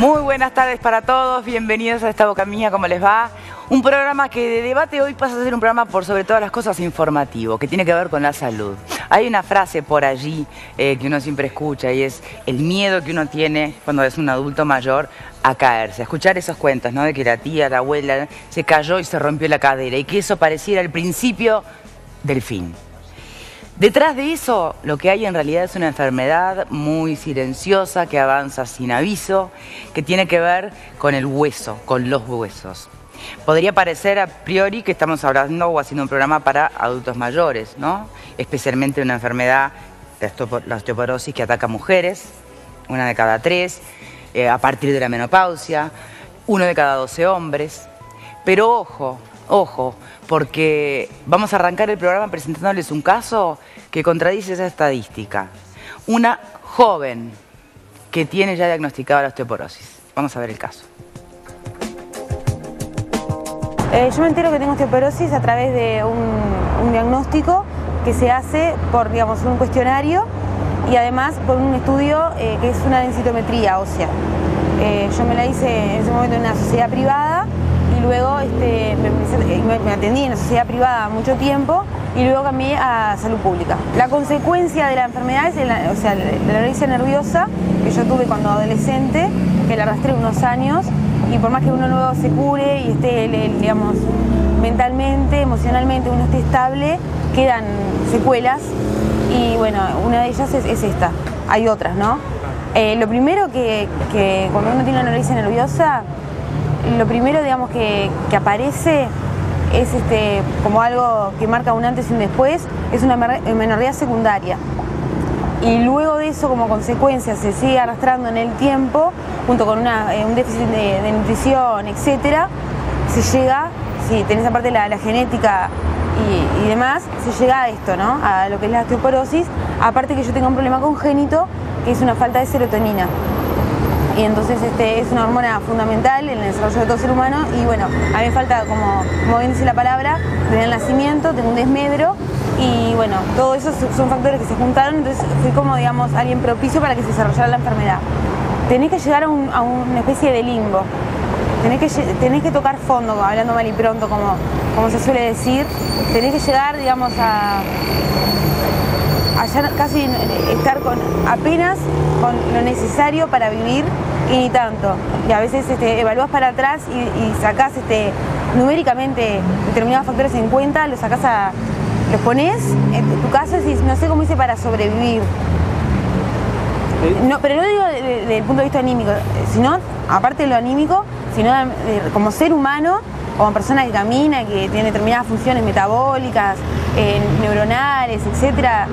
Muy buenas tardes para todos, bienvenidos a esta Boca Mía, ¿cómo les va? Un programa que de debate hoy pasa a ser un programa por sobre todas las cosas informativo, que tiene que ver con la salud. Hay una frase por allí que uno siempre escucha y es el miedo que uno tiene cuando es un adulto mayor a caerse, a escuchar esos cuentos, ¿no? De que la tía, la abuela se cayó y se rompió la cadera y que eso pareciera el principio del fin. Detrás de eso, lo que hay en realidad es una enfermedad muy silenciosa que avanza sin aviso, que tiene que ver con el hueso, con los huesos. Podría parecer a priori que estamos hablando o haciendo un programa para adultos mayores, ¿no? Especialmente una enfermedad, la osteoporosis, que ataca a mujeres, 1 de cada 3, a partir de la menopausia, 1 de cada 12 hombres. Pero ojo, porque vamos a arrancar el programa presentándoles un caso que contradice esa estadística. Una joven que tiene ya diagnosticada la osteoporosis. Vamos a ver el caso. Yo me entero que tengo osteoporosis a través de un diagnóstico que se hace por, digamos, un cuestionario y además por un estudio que es una densitometría ósea. Yo me la hice en ese momento en una sociedad privada y luego me atendí en la sociedad privada mucho tiempo y luego cambié a salud pública. La consecuencia de la enfermedad es la anorexia nerviosa que yo tuve cuando adolescente, que la arrastré unos años y por más que uno luego se cure y esté, digamos, mentalmente, emocionalmente uno esté estable, quedan secuelas y bueno, una de ellas es esta, hay otras, ¿no? Lo primero que cuando uno tiene anorexia nerviosa, lo primero, digamos, que aparece es como algo que marca un antes y un después, es una menorrea secundaria. Y luego de eso, como consecuencia, se sigue arrastrando en el tiempo, junto con un déficit de nutrición, etcétera, se llega, si tenés aparte la genética y demás, se llega a esto, ¿no? A lo que es la osteoporosis, aparte que yo tengo un problema congénito, que es una falta de serotonina. Y entonces es una hormona fundamental en el desarrollo de todo ser humano y bueno, a mí me falta, como bien dice la palabra, desde el nacimiento, tengo un desmedro y bueno, todo eso son factores que se juntaron, entonces fui como, digamos, alguien propicio para que se desarrollara la enfermedad. Tenés que llegar a una especie de limbo, tenés que tocar fondo, hablando mal y pronto, como se suele decir, tenés que llegar, digamos, a ya casi estar apenas con lo necesario para vivir y ni tanto. Y a veces evalúas para atrás y sacás numéricamente determinados factores en cuenta, los pones en tu caso y decís, no sé cómo hice para sobrevivir. No, pero no digo desde el punto de vista anímico, sino, aparte de lo anímico, sino como ser humano, como persona que camina, que tiene determinadas funciones metabólicas, neuronales, etcétera,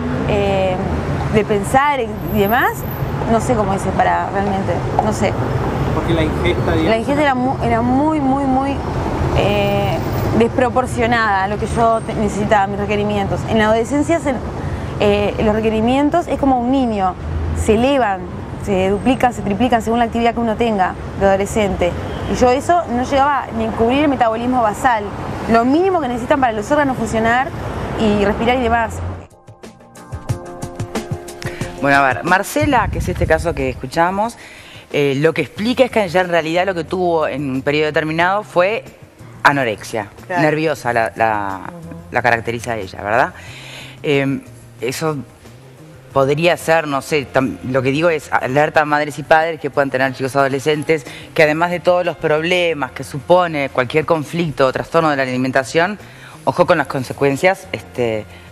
de pensar y demás, no sé cómo hice para realmente, no sé. Porque la ingesta, digamos, la ingesta era muy desproporcionada a lo que yo necesitaba, mis requerimientos. En la adolescencia los requerimientos es como un niño, se elevan, se duplican, se triplican según la actividad que uno tenga de adolescente. Y yo eso no llegaba ni a cubrir el metabolismo basal, lo mínimo que necesitan para los órganos funcionar y respirar y demás. Bueno, a ver, Marcela, que es este caso que escuchamos, lo que explica es que ella en realidad lo que tuvo en un periodo determinado fue anorexia, claro. Nerviosa la caracteriza a ella, ¿verdad? Eso podría ser, no sé, lo que digo es alerta a madres y padres que puedan tener chicos adolescentes, que además de todos los problemas que supone cualquier conflicto o trastorno de la alimentación, ojo con las consecuencias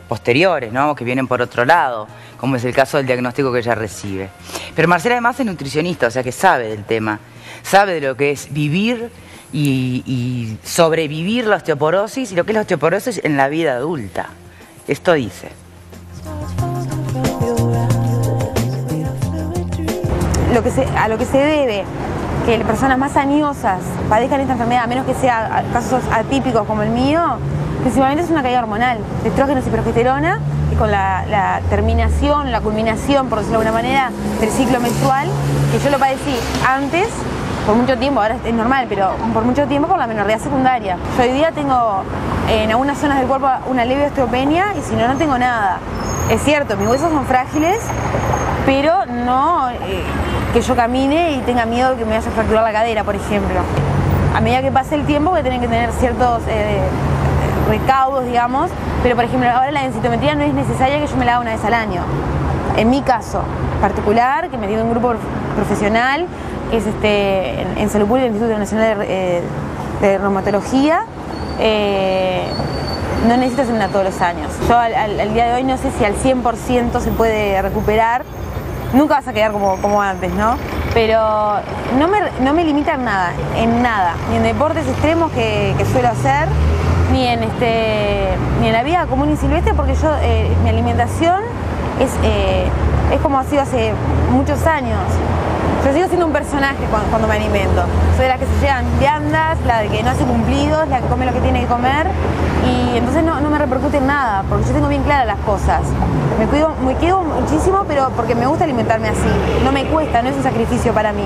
posteriores, ¿no? Que vienen por otro lado, como es el caso del diagnóstico que ella recibe. Pero Marcela además es nutricionista, o sea que sabe del tema, sabe de lo que es vivir y sobrevivir la osteoporosis y lo que es la osteoporosis en la vida adulta. Esto dice. A lo que se debe que las personas más añosas padezcan esta enfermedad, a menos que sea casos atípicos como el mío, principalmente es una caída hormonal de estrógenos y progesterona, y con la terminación, la culminación, por decirlo de alguna manera, del ciclo menstrual, que yo lo padecí antes, por mucho tiempo, ahora es normal, pero por mucho tiempo por la menorrea secundaria. Yo hoy día tengo en algunas zonas del cuerpo una leve osteopenia y si no, no tengo nada. Es cierto, mis huesos son frágiles, pero no que yo camine y tenga miedo de que me vaya a fracturar la cadera, por ejemplo. A medida que pase el tiempo voy a tener que tener ciertos recaudos, digamos, pero por ejemplo ahora la densitometría no es necesaria que yo me la haga una vez al año. En mi caso particular, que me dio un grupo profesional, que es en Salud Pública, el Instituto Nacional de Reumatología, no necesito hacerla todos los años. Yo al día de hoy no sé si al 100% se puede recuperar. Nunca vas a quedar como antes, ¿no? Pero no me limita en nada, ni en deportes extremos que suelo hacer, ni en la vida común y silvestre, porque yo, mi alimentación es como ha sido hace muchos años. Yo sigo siendo un personaje cuando me alimento. Soy la que se llevan viandas, la de que no hace cumplidos, la que come lo que tiene que comer, y entonces no me repercute en nada, porque yo tengo bien claras las cosas. Me cuido muchísimo, pero porque me gusta alimentarme así. No me cuesta, no es un sacrificio para mí.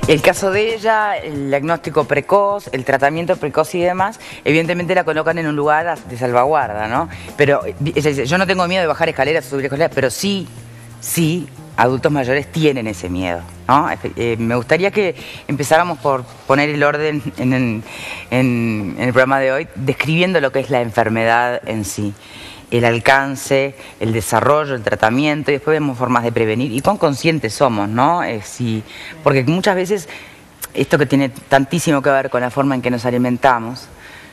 El caso de ella, el diagnóstico precoz, el tratamiento precoz y demás, evidentemente la colocan en un lugar de salvaguarda, ¿no? Pero ella dice, yo no tengo miedo de bajar escaleras o subir escaleras, pero sí, adultos mayores tienen ese miedo, ¿no? Me gustaría que empezáramos por poner el orden en el programa de hoy, describiendo lo que es la enfermedad en sí. El alcance, el desarrollo, el tratamiento, y después vemos formas de prevenir y cuán conscientes somos, ¿no? Porque muchas veces esto que tiene tantísimo que ver con la forma en que nos alimentamos,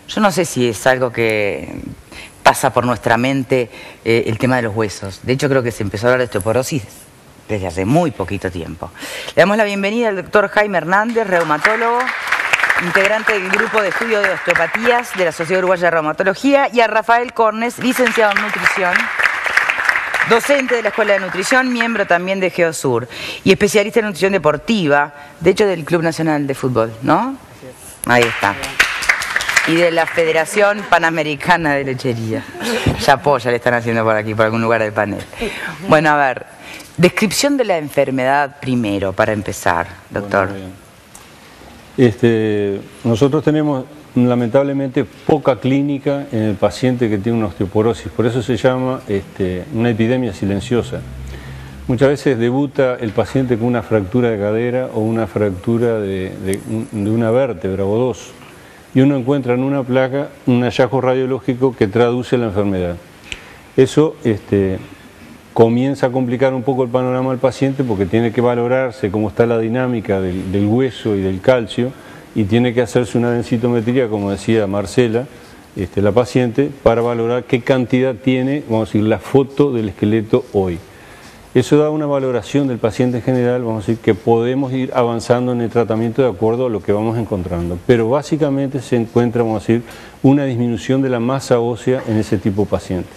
yo no sé si es algo que pasa por nuestra mente, el tema de los huesos. De hecho, creo que se empezó a hablar de osteoporosis desde hace muy poquito tiempo. Le damos la bienvenida al doctor Jaime Hernández, reumatólogo, integrante del Grupo de Estudio de Osteopatías de la Sociedad Uruguaya de Reumatología, y a Rafael Cornes, licenciado en Nutrición, docente de la Escuela de Nutrición, miembro también de Geosur y especialista en nutrición deportiva, de hecho del Club Nacional de Fútbol, ¿no? Ahí está. Y de la Federación Panamericana de Lechería. Ya le están haciendo por aquí, por algún lugar del panel. Bueno, a ver, descripción de la enfermedad primero, para empezar, doctor. Bueno, nosotros tenemos lamentablemente poca clínica en el paciente que tiene una osteoporosis, por eso se llama una epidemia silenciosa. Muchas veces debuta el paciente con una fractura de cadera o una fractura de una vértebra o dos, y uno encuentra en una placa un hallazgo radiológico que traduce la enfermedad. Eso comienza a complicar un poco el panorama del paciente, porque tiene que valorarse cómo está la dinámica del hueso y del calcio, y tiene que hacerse una densitometría, como decía Marcela, la paciente, para valorar qué cantidad tiene, vamos a decir, la foto del esqueleto hoy. Eso da una valoración del paciente en general, vamos a decir, que podemos ir avanzando en el tratamiento de acuerdo a lo que vamos encontrando. Pero básicamente se encuentra, vamos a decir, una disminución de la masa ósea en ese tipo de pacientes.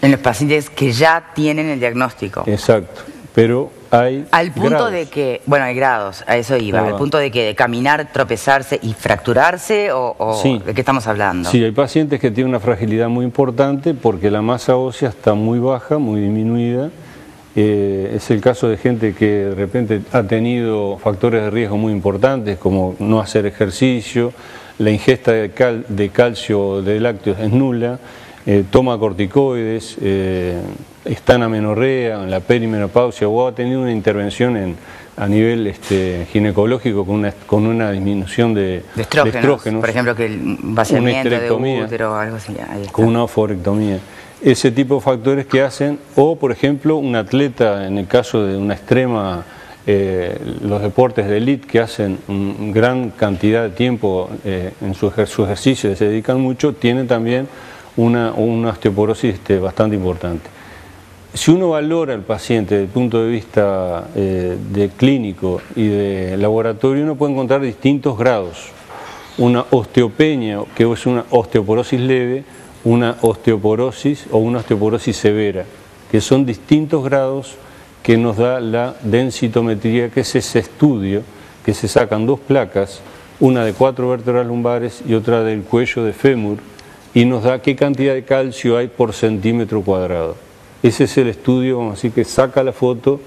En los pacientes que ya tienen el diagnóstico. Exacto, pero hay al punto grados. De que, bueno, hay grados, a eso iba, al punto de que de caminar, tropezarse y fracturarse, o sí. ¿De qué estamos hablando? Sí, hay pacientes que tienen una fragilidad muy importante porque la masa ósea está muy baja, muy disminuida. Es el caso de gente que de repente ha tenido factores de riesgo muy importantes, como no hacer ejercicio, la ingesta de calcio o de lácteos es nula, toma corticoides, está en amenorrea, en la perimenopausia, o ha tenido una intervención a nivel ginecológico con una disminución de estrógenos, por ejemplo, que el vaciamiento de útero o algo así. Con una oforectomía. Ese tipo de factores que hacen, o por ejemplo un atleta, en el caso de una extrema, los deportes de élite que hacen gran cantidad de tiempo en su ejercicio, se dedican mucho, tienen también una osteoporosis bastante importante. Si uno valora al paciente desde el punto de vista de clínico y de laboratorio, uno puede encontrar distintos grados. Una osteopenia, que es una osteoporosis leve, una osteoporosis o una osteoporosis severa, que son distintos grados que nos da la densitometría, que es ese estudio que se sacan dos placas, una de 4 vértebras lumbares y otra del cuello de fémur, y nos da qué cantidad de calcio hay por centímetro cuadrado. Ese es el estudio, vamos a decir, que saca la foto,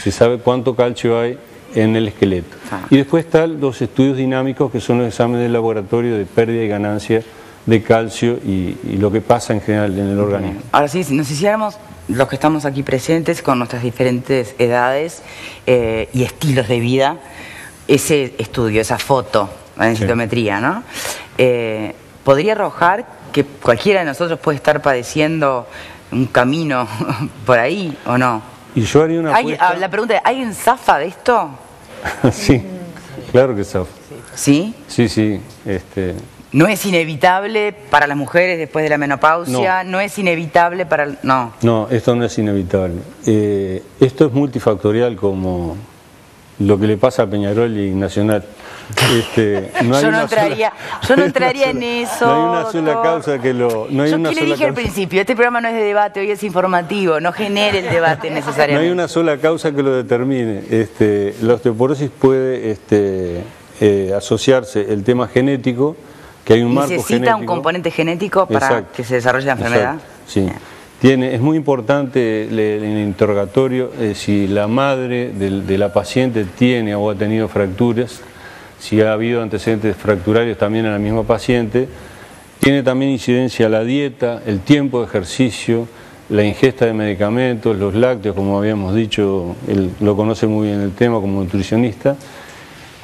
se sabe cuánto calcio hay en el esqueleto. Y después están los estudios dinámicos, que son los exámenes de laboratorio de pérdida y ganancia de calcio y lo que pasa en general en el organismo. Ahora sí, si nos hiciéramos los que estamos aquí presentes con nuestras diferentes edades y estilos de vida, ese estudio, esa foto, la densitometría, ¿no? ¿Podría arrojar que cualquiera de nosotros puede estar padeciendo un camino por ahí o no? Y yo haría una apuesta... La pregunta es, ¿alguien zafa de esto? Sí, claro que zafa. ¿Sí? Sí, sí. ¿No es inevitable para las mujeres después de la menopausia? ¿No es inevitable para...? No. No, esto no es inevitable. Esto es multifactorial como lo que le pasa a Peñarol y Nacional. Yo no entraría en eso. No hay una sola causa que lo... Yo le dije al principio, este programa no es de debate, hoy es informativo, no genere el debate necesariamente. No hay una sola causa que lo determine. La osteoporosis puede asociarse el tema genético, que hay un marco genético. ¿Necesita un componente genético para que se desarrolle la enfermedad? Sí. Es muy importante en el interrogatorio si la madre de la paciente tiene o ha tenido fracturas, si ha habido antecedentes fracturarios también en la misma paciente. Tiene también incidencia la dieta, el tiempo de ejercicio, la ingesta de medicamentos, los lácteos, como habíamos dicho, él lo conoce muy bien el tema como nutricionista.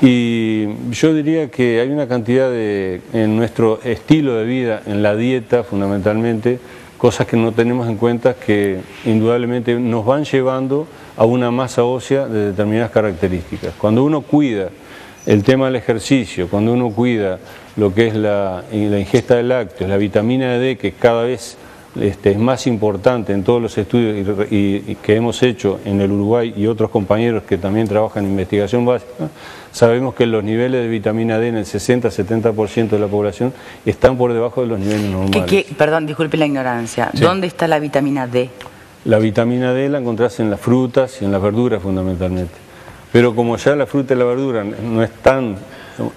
Y yo diría que hay una cantidad en nuestro estilo de vida, en la dieta fundamentalmente, cosas que no tenemos en cuenta que indudablemente nos van llevando a una masa ósea de determinadas características. Cuando uno cuida el tema del ejercicio, cuando uno cuida lo que es la ingesta de lácteos, la vitamina D, que cada vez es más importante en todos los estudios y que hemos hecho en el Uruguay y otros compañeros que también trabajan en investigación básica, sabemos que los niveles de vitamina D en el 60-70% de la población están por debajo de los niveles normales. Perdón, disculpe la ignorancia. Sí. ¿Dónde está la vitamina D? La vitamina D la encontrás en las frutas y en las verduras fundamentalmente. Pero como ya la fruta y la verdura no es tan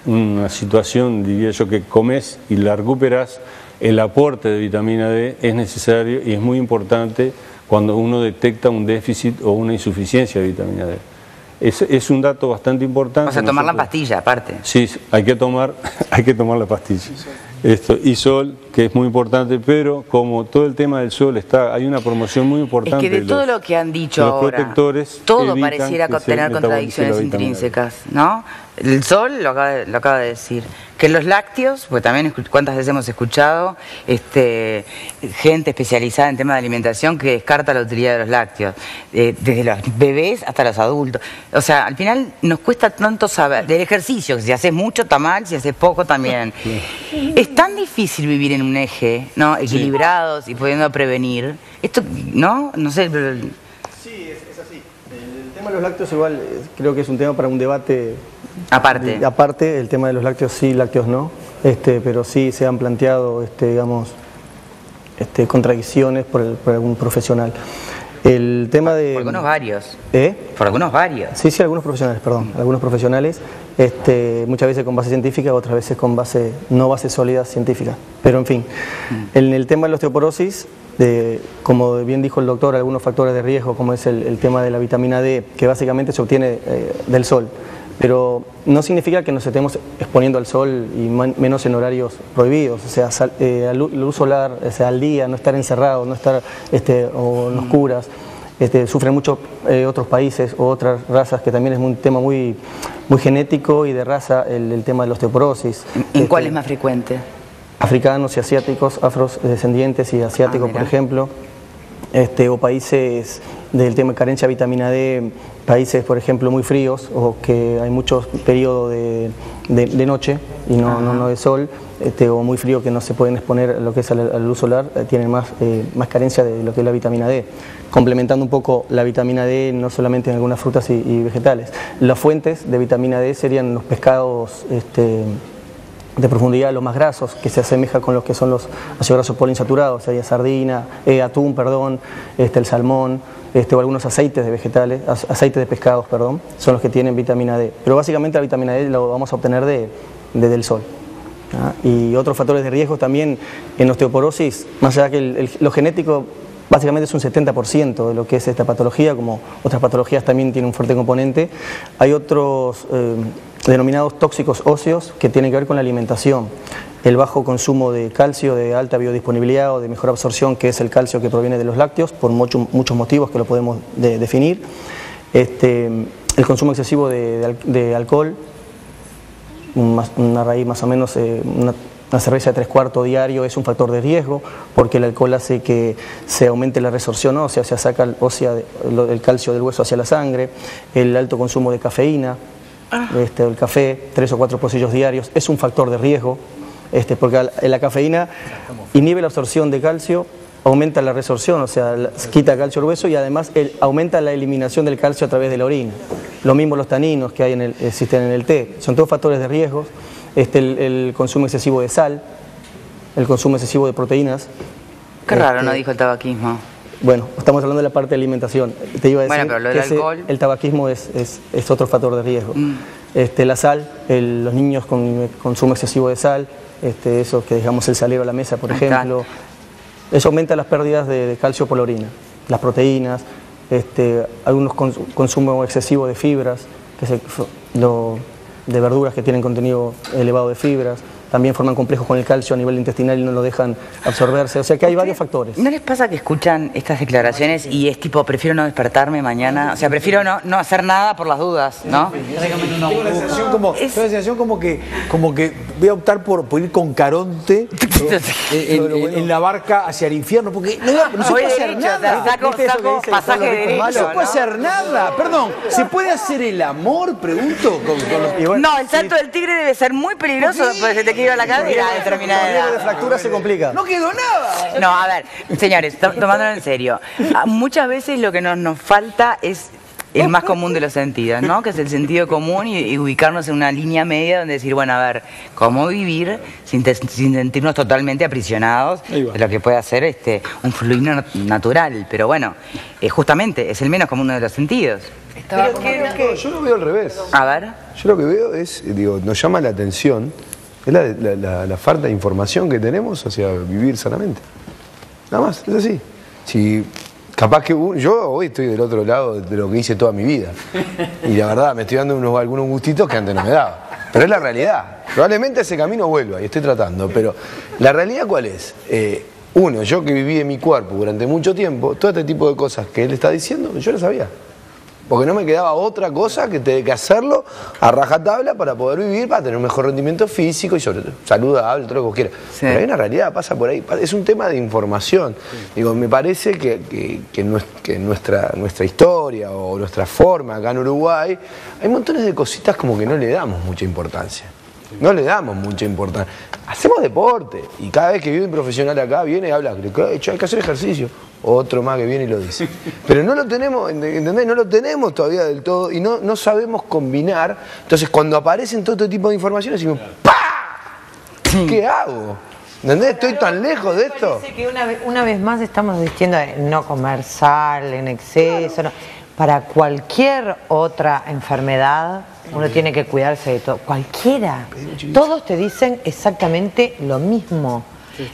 una situación, diría yo, que comes y la recuperás, el aporte de vitamina D es necesario y es muy importante cuando uno detecta un déficit o una insuficiencia de vitamina D. Es un dato bastante importante. O sea, tomar la pastilla aparte. Sí, hay que tomar la pastilla. Y sol, que es muy importante, pero como todo el tema del sol hay una promoción muy importante. Es que de todo lo que han dicho ahora, todo pareciera tener contradicciones intrínsecas, ¿no? El sol lo acaba de decir. Que los lácteos, pues también cuántas veces hemos escuchado gente especializada en temas de alimentación que descarta la utilidad de los lácteos, desde los bebés hasta los adultos. O sea, al final nos cuesta tanto saber del ejercicio, que si haces mucho está mal, si haces poco también. Es tan difícil vivir en un eje, ¿no? Equilibrados y pudiendo prevenir. Esto, ¿no? No sé. Sí, es así. El tema de los lácteos igual creo que es un tema para un debate aparte. El tema de los lácteos sí, lácteos no, pero sí se han planteado digamos, contradicciones por algún profesional. El tema de... Por algunos varios. Por algunos varios. Sí, algunos profesionales, perdón. Algunos profesionales, muchas veces con base científica, otras veces con no base sólida científica. Pero en fin, en el tema de la osteoporosis, como bien dijo el doctor, algunos factores de riesgo, como es el tema de la vitamina D, que básicamente se obtiene del sol. Pero no significa que nos estemos exponiendo al sol y menos en horarios prohibidos, o sea, luz solar, o sea, al día, no estar encerrado, no estar o en oscuras. Sufren mucho otros países o otras razas, que también es un tema muy genético y de raza, el tema de la osteoporosis. ¿En cuál es más frecuente? Africanos y asiáticos, afrodescendientes y asiáticos, por ejemplo. O países del tema de carencia de vitamina D, países por ejemplo muy fríos o que hay muchos periodos de noche y no de sol, o muy frío que no se pueden exponer a lo que es a la luz solar, tienen más carencia de lo que es la vitamina D. Complementando un poco la vitamina D, no solamente en algunas frutas y vegetales. Las fuentes de vitamina D serían los pescados de profundidad, los más grasos, que se asemeja con los que son los ácidos grasos poliinsaturados, sería atún, el salmón, o algunos aceites de vegetales, aceites de pescados, son los que tienen vitamina D. Pero básicamente la vitamina D lo vamos a obtener del sol. Y otros factores de riesgo también en osteoporosis, más allá que lo genético básicamente es un 70% de lo que es esta patología, como otras patologías también tienen un fuerte componente. Hay otros denominados tóxicos óseos que tienen que ver con la alimentación. El bajo consumo de calcio de alta biodisponibilidad o de mejor absorción, que es el calcio que proviene de los lácteos, por muchos motivos que lo podemos definir. El consumo excesivo de alcohol, una raíz más o menos, una cerveza de 3/4 diario es un factor de riesgo, porque el alcohol hace que se aumente la resorción ósea, se saca el calcio del hueso hacia la sangre. El alto consumo de cafeína, el café, 3 o 4 pocillos diarios, es un factor de riesgo, porque la cafeína inhibe la absorción de calcio, aumenta la resorción, o sea, quita calcio al hueso y además aumenta la eliminación del calcio a través de la orina. Lo mismo los taninos que existen en el té, son todos factores de riesgo. El consumo excesivo de sal, el consumo excesivo de proteínas. Qué raro, no dijo el tabaquismo. Bueno, estamos hablando de la parte de alimentación. Te iba a decir pero lo del alcohol. El tabaquismo es otro factor de riesgo. La sal, los niños con consumo excesivo de sal, eso que dejamos el salero a la mesa, por ejemplo, eso aumenta las pérdidas de calcio por la orina. Las proteínas, algunos consumo excesivo de fibras, de verduras que tienen contenido elevado de fibras, también forman complejos con el calcio a nivel intestinal y no lo dejan absorberse, o sea que hay varios factores. ¿No les pasa que escuchan estas declaraciones y es tipo, prefiero no despertarme mañana, o sea, prefiero no hacer nada por las dudas, ¿no? Tengo la sensación como que voy a optar por ir con Caronte en la barca hacia el infierno, porque no se puede hacer nada. Saco pasaje derecho. No se puede hacer nada. Perdón, ¿se puede hacer el amor? Pregunto. No, el salto del tigre debe ser muy peligroso después de que te quiero la cadera a determinada edad. De fractura se complica. No quedó nada. No, a ver, señores, tomándolo en serio. Muchas veces lo que nos falta es el más común de los sentidos, ¿no? Que es el sentido común y ubicarnos en una línea media donde decir, bueno, a ver, ¿cómo vivir sin sentirnos totalmente aprisionados de lo que puede hacer un fluir natural? Pero bueno, justamente es el menos común de los sentidos. Yo lo veo al revés. A ver. Yo lo que veo es, nos llama la atención, es la falta de información que tenemos hacia vivir sanamente. Nada más, es así. Si capaz que yo hoy estoy del otro lado de lo que hice toda mi vida. Y la verdad, me estoy dando algunos gustitos que antes no me daba. Pero es la realidad. Probablemente ese camino vuelva y estoy tratando. Pero la realidad, ¿cuál es? Yo que viví en mi cuerpo durante mucho tiempo, todo este tipo de cosas que él está diciendo, yo lo sabía. Porque no me quedaba otra cosa que hacerlo a rajatabla para poder vivir, para tener un mejor rendimiento físico y sobre todo saludable, todo lo que vos quieras. Sí. Pero hay una realidad, pasa por ahí. Es un tema de información. Digo, me parece que nuestra historia o nuestra forma acá en Uruguay, hay montones de cositas como que no le damos mucha importancia. No le damos mucha importancia. Hacemos deporte y cada vez que viene un profesional acá, viene y habla, hay que hacer ejercicio. Otro más que viene y lo dice. Pero no lo tenemos, ¿entendés? No lo tenemos todavía del todo y no sabemos combinar. Entonces cuando aparecen todo este tipo de informaciones decimos, ¡pah! ¿Qué hago? ¿Entendés? Estoy tan lejos de esto. Parece que una vez más estamos diciendo de no comer sal en exceso. Claro. No. Para cualquier otra enfermedad uno tiene que cuidarse de todo. Cualquiera. Todos te dicen exactamente lo mismo.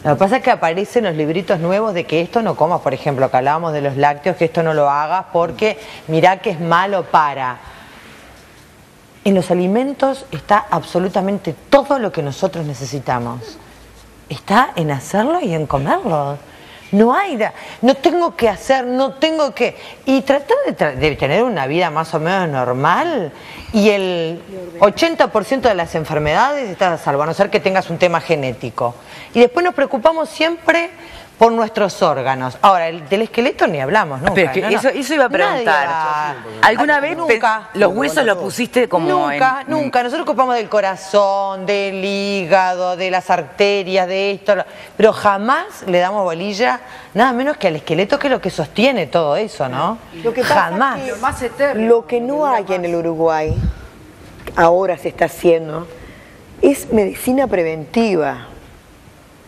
Lo que pasa es que aparecen los libritos nuevos de que esto no comas, por ejemplo, que hablábamos de los lácteos, que esto no lo hagas porque mirá que es malo para. En los alimentos está absolutamente todo lo que nosotros necesitamos. Está en hacerlo y en comerlo. No tengo que hacer, no tengo que... Y tratar de tener una vida más o menos normal y el 80% de las enfermedades estás a salvo, a no ser que tengas un tema genético. Y después nos preocupamos siempre por nuestros órganos. Ahora, del esqueleto ni hablamos nunca. Pero es que eso iba a preguntar. ¿Alguna vez nunca los huesos los pusiste como Nunca. Nosotros ocupamos del corazón, del hígado, de las arterias, de esto. Pero jamás le damos bolilla, nada menos que al esqueleto, que es lo que sostiene todo eso, ¿no? Lo que jamás. Lo que no hay en el Uruguay, ahora se está haciendo, es medicina preventiva.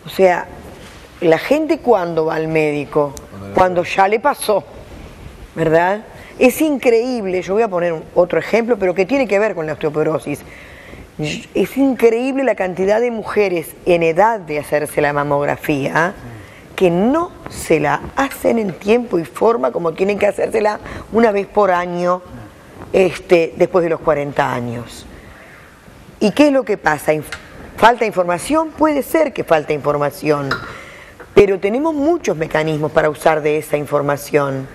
O sea, la gente cuando va al médico, cuando ya le pasó, ¿verdad? Es increíble, yo voy a poner otro ejemplo, pero que tiene que ver con la osteoporosis. Es increíble la cantidad de mujeres en edad de hacerse la mamografía que no se la hacen en tiempo y forma como tienen que hacérsela una vez por año después de los 40 años. ¿Y qué es lo que pasa? ¿Falta información? Puede ser que falta información, pero tenemos muchos mecanismos para usar de esa información.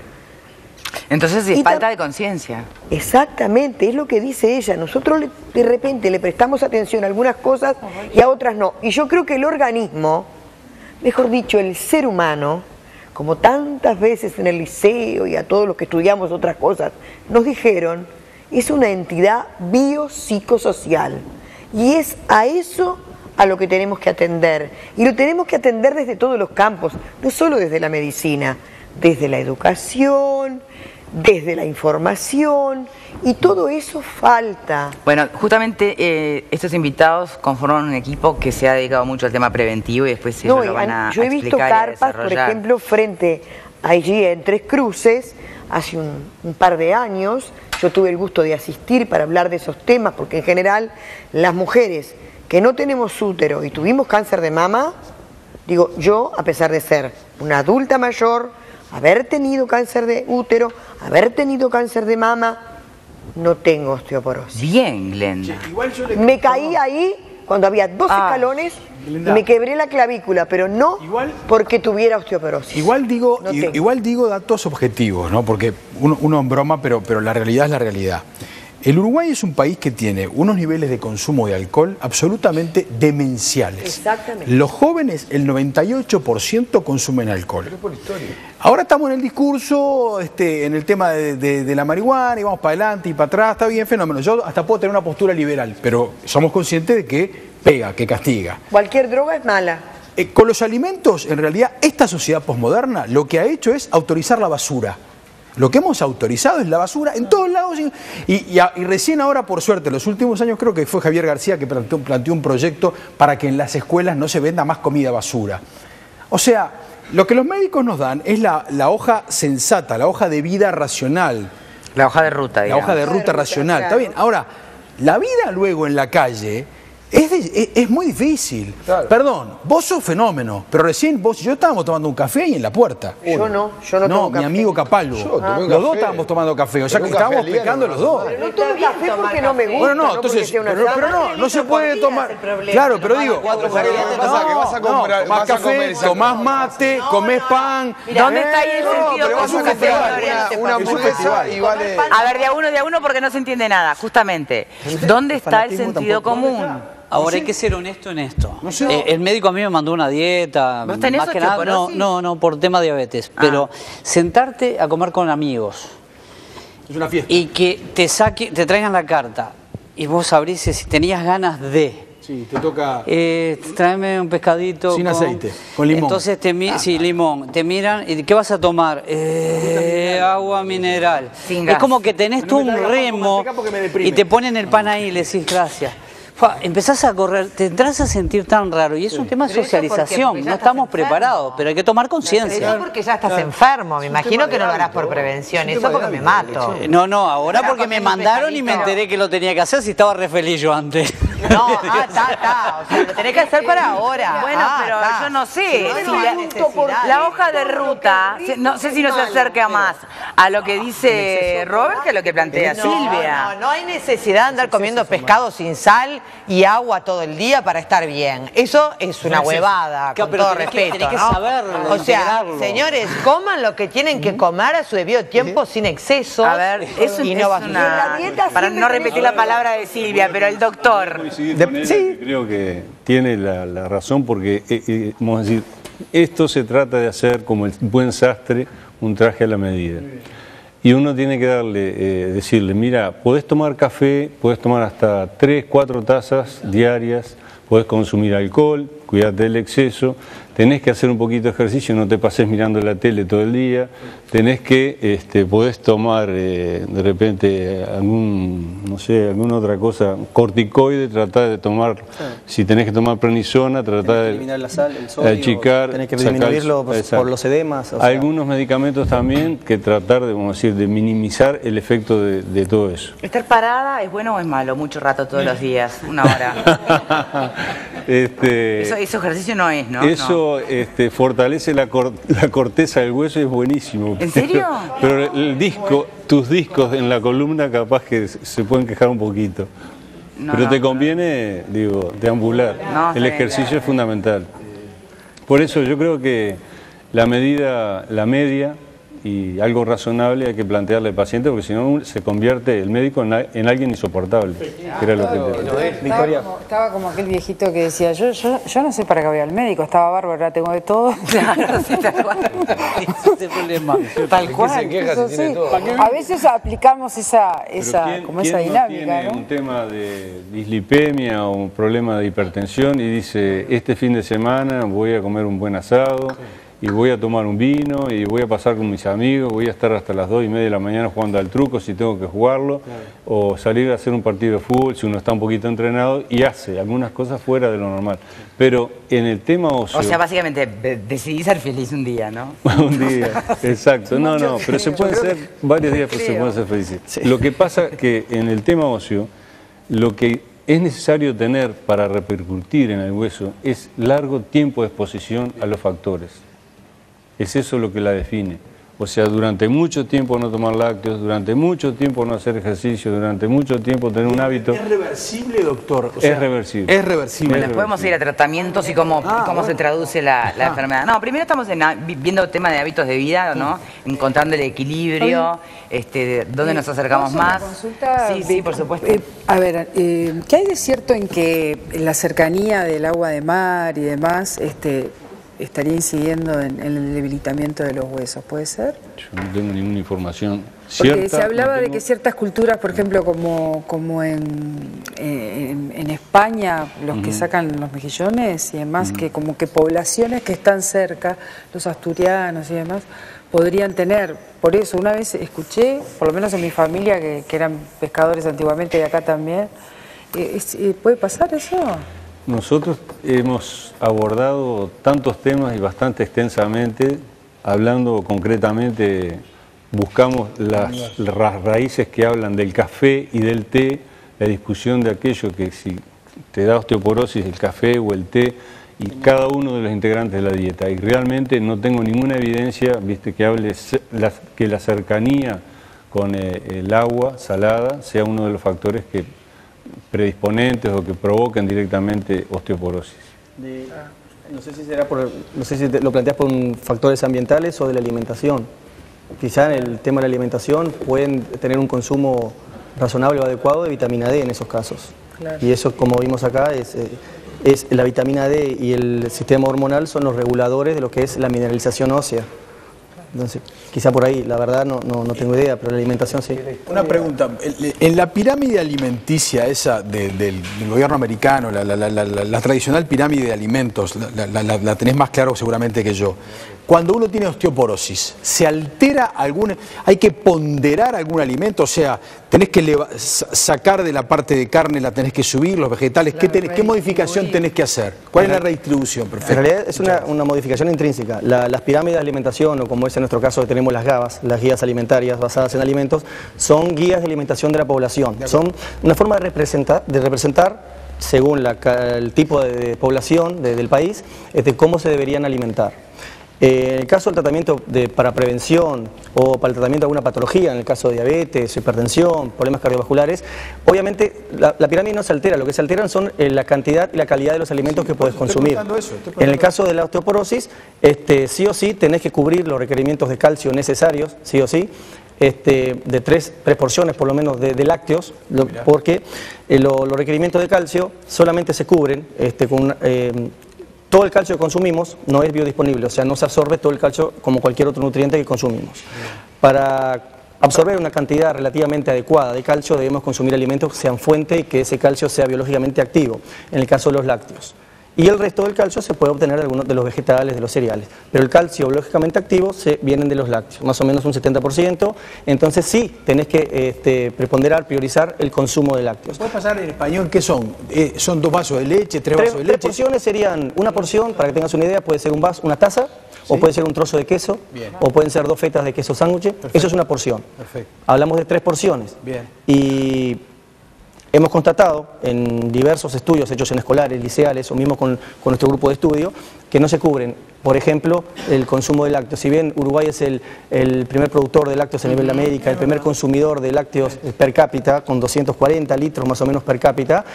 Entonces es falta de conciencia. Exactamente, es lo que dice ella. Nosotros de repente le prestamos atención a algunas cosas y a otras no. Y yo creo que el organismo, mejor dicho, el ser humano, como tantas veces en el liceo y a todos los que estudiamos otras cosas, nos dijeron, es una entidad biopsicosocial. Y es a eso a lo que tenemos que atender. Y lo tenemos que atender desde todos los campos, no solo desde la medicina, desde la educación, desde la información, y todo eso falta. Bueno, justamente estos invitados conforman un equipo que se ha dedicado mucho al tema preventivo y después ellos lo van a yo he visto carpas, por ejemplo, frente allí en Tres Cruces, hace un par de años, yo tuve el gusto de asistir para hablar de esos temas, porque en general las mujeres que no tenemos útero y tuvimos cáncer de mama, digo, yo, a pesar de ser una adulta mayor, haber tenido cáncer de útero, haber tenido cáncer de mama, no tengo osteoporosis. Bien, Glenda. Me caí ahí cuando había 2 escalones Glenda, y me quebré la clavícula, pero no porque tuviera osteoporosis. Igual digo datos objetivos, ¿no? Porque uno en broma, pero la realidad es la realidad. El Uruguay es un país que tiene unos niveles de consumo de alcohol absolutamente demenciales. Exactamente. Los jóvenes, el 98% consumen alcohol. Pero por historia. Ahora estamos en el discurso, en el tema de la marihuana, y vamos para adelante y para atrás, está bien, fenómeno. Yo hasta puedo tener una postura liberal, pero somos conscientes de que pega, que castiga. Cualquier droga es mala. Con los alimentos, en realidad, esta sociedad posmoderna lo que ha hecho es autorizar la basura. Lo que hemos autorizado es la basura en todos lados. Y recién ahora, por suerte, en los últimos años creo que fue Javier García que planteó un proyecto para que en las escuelas no se venda más comida basura. O sea, lo que los médicos nos dan es la hoja sensata, la hoja de vida racional. La hoja de ruta, digamos. La hoja de ruta racional, claro. Está bien. Ahora, la vida luego en la calle es muy difícil. Claro. Perdón, vos sos fenómeno, pero recién vos y yo estábamos tomando un café ahí en la puerta. Yo no tomo café. Mi amigo Capalvo. Los dos estábamos tomando café, o sea que estábamos pecando los dos. Pero no tomo café porque no me gusta. Bueno, no, entonces, pero no se puede tomar. Claro, pero digo, tomás café, tomás mate, comés pan. ¿Dónde está ahí el sentido común? Una hamburguesa y vale. A ver, de a uno porque no se entiende nada, justamente. ¿Dónde está el sentido común? Ahora hay que ser honesto en esto. El médico a mí me mandó una dieta. ¿Vos tenés más que nada, no, por tema de diabetes. Pero sentarte a comer con amigos. Es una fiesta. Y que te traigan la carta. Y vos abrís si tenías ganas de. Sí, te toca. Tráeme un pescadito. Sin aceite, con limón. Entonces, sí, limón. Te miran y ¿qué vas a tomar? Agua mineral. Es como que tenés tú un remo y te ponen el pan ahí y le decís gracias. Empezás a correr, te entras a sentir tan raro y es un tema de socialización, no estamos preparados, pero hay que tomar conciencia. Eso porque ya estás enfermo, me imagino que no lo harás por prevención, eso porque me mato. No, ahora porque me mandaron y me enteré que lo tenía que hacer si estaba re feliz yo antes. No, está, o sea, lo tenés que hacer para ahora. Bueno, pero yo no sé, la hoja de ruta, no sé si nos acerca más a lo que dice Robert que a lo que plantea Silvia. No hay necesidad de andar comiendo pescado sin sal y agua todo el día para estar bien. Eso es una huevada, con todo respeto. Tenés que saberlo, o sea, señores, coman lo que tienen que comer a su debido tiempo sin exceso. A ver, eso es una... Para no repetir la palabra de Silvia, pero el doctor... Creo que tiene la razón porque, vamos a decir, esto se trata de hacer como el buen sastre un traje a la medida. Y uno tiene que decirle, mira, podés tomar café, podés tomar hasta 3, 4 tazas diarias, podés consumir alcohol, cuidate del exceso, tenés que hacer un poquito de ejercicio, no te pases mirando la tele todo el día, tenés que, podés tomar de repente alguna otra cosa, corticoide, tratar de tomar, si tenés que tomar prednisona, tratar de eliminar la sal, el sodio, achicar, tenés que disminuirlo por los edemas. Algunos medicamentos también que tratar de minimizar el efecto de todo eso. ¿Estar parada es bueno o es malo? Mucho rato todos los días, 1 hora. Eso eso ejercicio no es, ¿no? Eso fortalece la corteza del hueso y es buenísimo. ¿En serio? Pero tus discos en la columna capaz que se pueden quejar un poquito. Pero te conviene, digo, deambular. El ejercicio es fundamental. Por eso yo creo que la media y algo razonable hay que plantearle al paciente, porque si no se convierte el médico en alguien insoportable. Que era lo que estaba como aquel viejito que decía, yo no sé para qué voy al médico, estaba bárbaro, ahora tengo de todo. Claro, sí, tal cual. Ese es el problema. Tal cual. Se queja si tiene todo. A veces aplicamos esa dinámica, tiene ¿no? un tema de dislipemia o un problema de hipertensión y dice, este fin de semana voy a comer un buen asado, y voy a tomar un vino y voy a pasar con mis amigos, voy a estar hasta las 2:30 de la mañana jugando al truco si tengo que jugarlo, o salir a hacer un partido de fútbol si uno está un poquito entrenado, y hace algunas cosas fuera de lo normal. Pero en el tema óseo... O sea, básicamente decidí ser feliz un día, ¿no? Un día, exacto. No, pero se pueden ser varios días, pero se pueden ser felices. Sí. Lo que pasa que en el tema óseo, lo que es necesario tener para repercutir en el hueso es largo tiempo de exposición a los factores. Es eso lo que la define. O sea, durante mucho tiempo no tomar lácteos, durante mucho tiempo no hacer ejercicio, durante mucho tiempo tener un hábito... ¿Es reversible, doctor? O sea, es reversible. Es reversible. Bueno, podemos ir a tratamientos y cómo se traduce la enfermedad. No, primero estamos viendo el tema de hábitos de vida, ¿no? Encontrando el equilibrio, dónde nos acercamos más. Consulta, sí, por supuesto. A ver, ¿qué hay de cierto en que la cercanía del agua de mar y demás estaría incidiendo en el debilitamiento de los huesos? ¿Puede ser? Yo no tengo ninguna información cierta. Porque se hablaba de que ciertas culturas, por ejemplo, como en España, los que sacan los mejillones y demás, que como que poblaciones que están cerca, los asturianos y demás, podrían tener. Por eso, una vez escuché, por lo menos en mi familia, que eran pescadores antiguamente y acá también, ¿puede pasar eso? Nosotros hemos abordado tantos temas y bastante extensamente, hablando concretamente, buscamos las raíces que hablan del café y del té, la discusión de aquello que si te da osteoporosis el café o el té, y cada uno de los integrantes de la dieta. Y realmente no tengo ninguna evidencia, viste, que hable que la cercanía con el agua salada sea uno de los factores que predisponentes o que provocan directamente osteoporosis. No sé si lo planteas por factores ambientales o de la alimentación. Quizá en el tema de la alimentación pueden tener un consumo razonable o adecuado de vitamina D en esos casos. Claro. Y eso, como vimos acá, es la vitamina D y el sistema hormonal son los reguladores de lo que es la mineralización ósea. Entonces, quizá por ahí, la verdad no tengo idea, pero la alimentación sí. Una pregunta, en la pirámide alimenticia esa del gobierno americano, la tradicional pirámide de alimentos, la tenés más claro seguramente que yo. Cuando uno tiene osteoporosis, ¿se altera hay que ponderar algún alimento? O sea, tenés que sacar de la parte de carne, la tenés que subir, los vegetales, ¿qué modificación tenés que hacer? ¿Cuál es la redistribución? Perfecto. En realidad es una modificación intrínseca. Las pirámides de alimentación, o como es en nuestro caso que tenemos las GABAs, las guías alimentarias basadas en alimentos, son guías de alimentación de la población. Son una forma de representar según el tipo de población del país, cómo se deberían alimentar. En el caso del tratamiento para prevención o para el tratamiento de alguna patología, en el caso de diabetes, hipertensión, problemas cardiovasculares, obviamente la pirámide no se altera, lo que se alteran son la cantidad y la calidad de los alimentos que puedes consumir. En el caso de la osteoporosis, sí o sí tenés que cubrir los requerimientos de calcio necesarios, sí o sí, de tres porciones por lo menos de lácteos, porque los requerimientos de calcio solamente se cubren con todo el calcio que consumimos no es biodisponible, o sea, no se absorbe todo el calcio como cualquier otro nutriente que consumimos. Para absorber una cantidad relativamente adecuada de calcio debemos consumir alimentos que sean fuente y que ese calcio sea biológicamente activo, en el caso de los lácteos. Y el resto del calcio se puede obtener de algunos de los vegetales, de los cereales. Pero el calcio biológicamente activo vienen de los lácteos, más o menos un 70%. Entonces sí, tenés que preponderar, priorizar el consumo de lácteos. ¿Puedes pasar en español qué son? ¿Son 2 vasos de leche, 3 vasos de leche? 3 porciones serían, una porción, para que tengas una idea, puede ser un vaso, una taza, ¿sí? O puede ser un trozo de queso, bien, o pueden ser 2 fetas de queso sándwich. Eso es una porción. Perfecto. Hablamos de 3 porciones. Bien. Y hemos constatado en diversos estudios hechos en escolares, liceales o mismo con nuestro grupo de estudio, que no se cubren, por ejemplo, el consumo de lácteos. Si bien Uruguay es el primer productor de lácteos a nivel de América, el primer consumidor de lácteos per cápita, con 240 litros más o menos per cápita,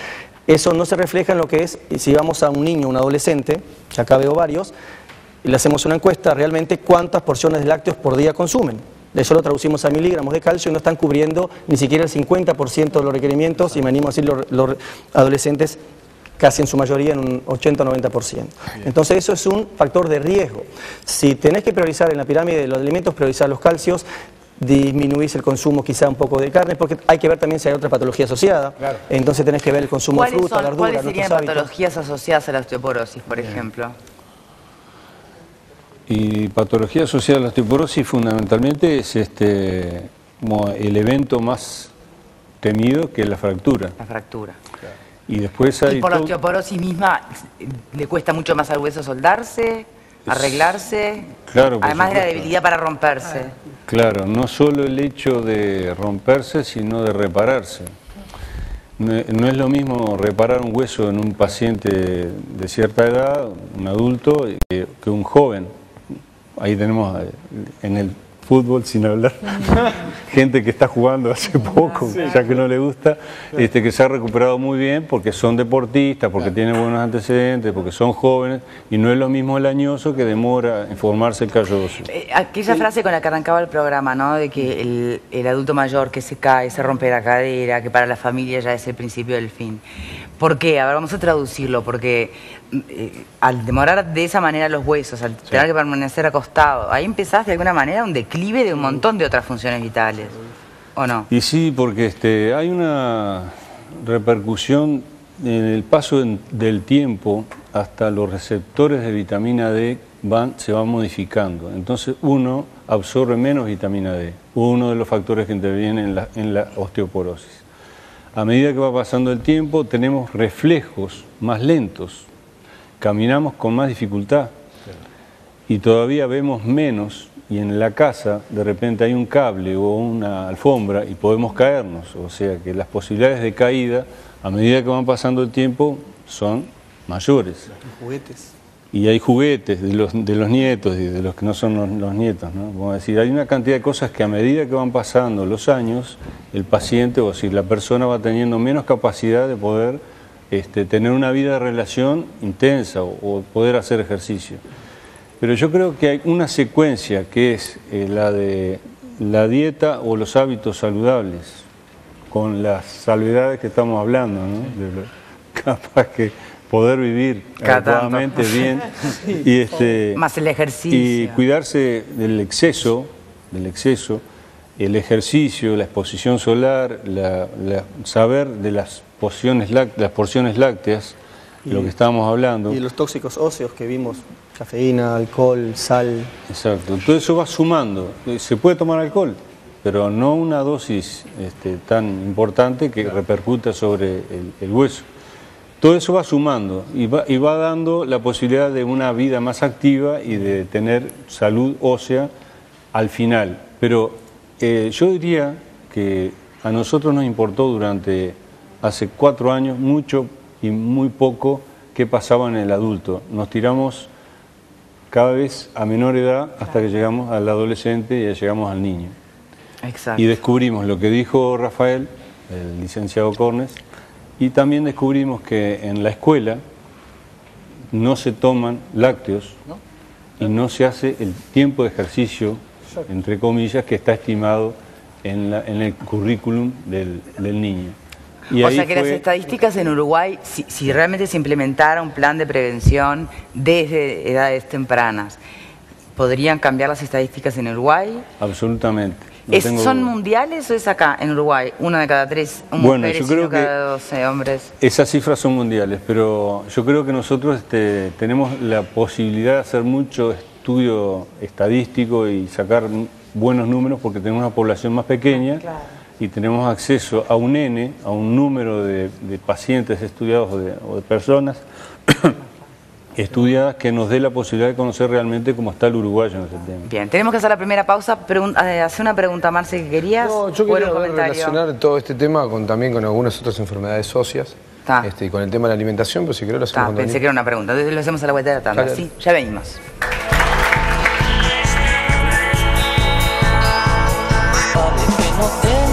eso no se refleja en lo que es, si vamos a un niño, un adolescente, que acá veo varios, y le hacemos una encuesta, realmente cuántas porciones de lácteos por día consumen. Eso lo traducimos a miligramos de calcio y no están cubriendo ni siquiera el 50% de los requerimientos, y me animo a decir los adolescentes casi en su mayoría en un 80-90%. Entonces eso es un factor de riesgo. Si tenés que priorizar en la pirámide de los alimentos, priorizar los calcios, disminuís el consumo quizá un poco de carne, porque hay que ver también si hay otra patología asociada. Claro. Entonces tenés que ver el consumo de fruta, verdura, ¿Cuáles serían patologías asociadas a la osteoporosis, por ejemplo? Y patología asociada a la osteoporosis fundamentalmente es como el evento más temido, que es la fractura. La fractura. Claro. Y después hay... ¿Y por la osteoporosis misma le cuesta mucho más al hueso soldarse, arreglarse? Claro, además de la debilidad para romperse. Claro, no solo el hecho de romperse, sino de repararse. No es lo mismo reparar un hueso en un paciente de cierta edad, un adulto, que un joven. Ahí tenemos en el fútbol, sin hablar, gente que está jugando hace poco, ya que no le gusta, que se ha recuperado muy bien porque son deportistas, porque tienen buenos antecedentes, porque son jóvenes, y no es lo mismo el añoso que demora en formarse el callo óseo. Aquella frase con la que arrancaba el programa, ¿no? De que el adulto mayor que se cae, se rompe la cadera, que para la familia ya es el principio del fin. ¿Por qué? A ver, vamos a traducirlo, porque al demorar de esa manera los huesos, al tener que permanecer acostado, ahí empezás de alguna manera un declive de un montón de otras funciones vitales, ¿o no? Y sí, porque hay una repercusión en el paso del tiempo, hasta los receptores de vitamina D se van modificando. Entonces uno absorbe menos vitamina D, uno de los factores que intervienen en la osteoporosis. A medida que va pasando el tiempo, tenemos reflejos más lentos, caminamos con más dificultad y todavía vemos menos, y en la casa de repente hay un cable o una alfombra y podemos caernos. O sea que las posibilidades de caída, a medida que van pasando el tiempo, son mayores. Los juguetes. Y hay juguetes de los nietos y de los que no son los nietos, ¿no? Vamos a decir, hay una cantidad de cosas que a medida que van pasando los años, el paciente, o si la persona va teniendo menos capacidad de poder tener una vida de relación intensa o poder hacer ejercicio. Pero yo creo que hay una secuencia que es la de la dieta o los hábitos saludables, con las salvedades que estamos hablando, ¿no? Capaz que poder vivir adecuadamente bien y más el ejercicio y cuidarse del exceso, el ejercicio, la exposición solar, saber de las porciones lácteas, lo que estábamos hablando. Y los tóxicos óseos que vimos, cafeína, alcohol, sal. Exacto, todo eso va sumando. Se puede tomar alcohol, pero no una dosis tan importante que repercuta sobre el hueso. Todo eso va sumando y va dando la posibilidad de una vida más activa y de tener salud ósea al final. Pero yo diría que a nosotros nos importó durante hace 4 años mucho y muy poco qué pasaba en el adulto. Nos tiramos cada vez a menor edad hasta que llegamos al adolescente y ya llegamos al niño. Exacto. Y descubrimos lo que dijo Rafael, el licenciado Cornes, y también descubrimos que en la escuela no se toman lácteos y no se hace el tiempo de ejercicio, entre comillas, que está estimado en el currículum del niño. Y o sea que las estadísticas en Uruguay, si realmente se implementara un plan de prevención desde edades tempranas, ¿podrían cambiar las estadísticas en Uruguay? Absolutamente. ¿Son mundiales o es acá, en Uruguay? 1 de cada 3 mujeres, yo creo y 1 de cada 12 hombres. Esas cifras son mundiales, pero yo creo que nosotros tenemos la posibilidad de hacer mucho estudio estadístico y sacar buenos números porque tenemos una población más pequeña y tenemos acceso a un número de pacientes estudiados o de personas estudiadas que nos dé la posibilidad de conocer realmente cómo está el uruguayo en ese tema. Bien, tenemos que hacer la primera pausa. Hacer una pregunta, Marce, que querías. No, yo quería relacionar todo este tema también con algunas otras enfermedades óseas y con el tema de la alimentación, pero si querés lo hacemos. Pensé que era una pregunta, entonces lo hacemos a la vuelta de la tanda. Sí, ya venimos. No